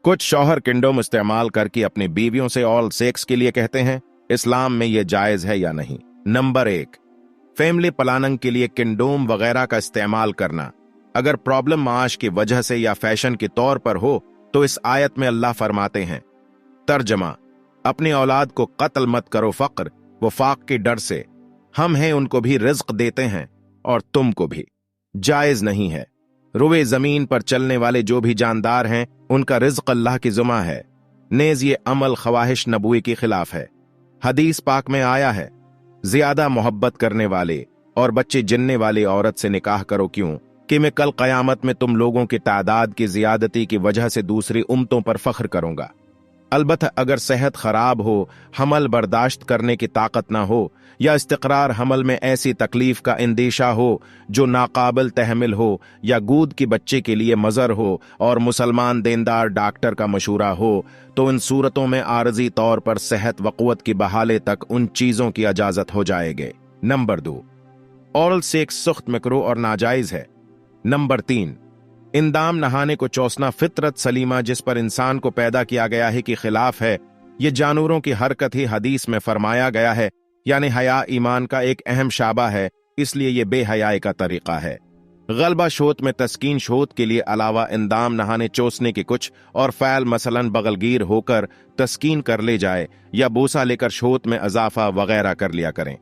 कुछ शौहर कंडोम इस्तेमाल करके अपनी बीवियों से ऑल सेक्स के लिए कहते हैं, इस्लाम में यह जायज है या नहीं? नंबर 1, फैमिली प्लानिंग के लिए कंडोम वगैरह का इस्तेमाल करना अगर प्रॉब्लम माश की वजह से या फैशन के तौर पर हो तो इस आयत में अल्लाह फरमाते हैं, तर्जमा, अपनी औलाद को कत्ल मत करो फक्र व फाक के डर से, हम हैं उनको भी रिज्क देते हैं और तुमको भी। जायज नहीं है। रुए जमीन पर चलने वाले जो भी जानदार हैं उनका रिज्क अल्लाह की जुमा है। नेज ये अमल ख्वाहिश नबूई के खिलाफ है। हदीस पाक में आया है, ज्यादा मोहब्बत करने वाले और बच्चे जिनने वाली औरत से निकाह करो, क्यों कि मैं कल कयामत में तुम लोगों की तादाद की ज्यादती की वजह से दूसरी उम्मतों पर फख्र करूंगा। अलबत्ता अगर सेहत खराब हो, हमल बर्दाश्त करने की ताकत ना हो या इस्तक़रार हमल में ऐसी तकलीफ का अंदेशा हो जो नाकाबिल तहमिल हो या गूद की बच्चे के लिए मज़र हो और मुसलमान देनदार डॉक्टर का मशूरा हो, तो इन सूरतों में आरजी तौर पर सेहत व क़ुव्वत की बहाले तक उन चीज़ों की इजाज़त हो जाएगी। नंबर 2, ओरल सेक्स सख्त मकरूह और नाजायज़ है। नंबर 3, इंदाम नहाने को चौसना फितरत सलीमा जिस पर इंसान को पैदा किया गया है के खिलाफ है। ये जानवरों की हरकत ही हदीस में फरमाया गया है, यानी हया ईमान का एक अहम शाबा है, इसलिए ये बेहयाई का तरीका है। गलबा शोत में तस्कीन शोत के लिए अलावा इंदाम नहाने चोसने के कुछ और फ़ैल मसलन बगलगीर होकर तस्कीन कर ले जाए या बोसा लेकर शोत में इजाफा वगैरह कर लिया करें।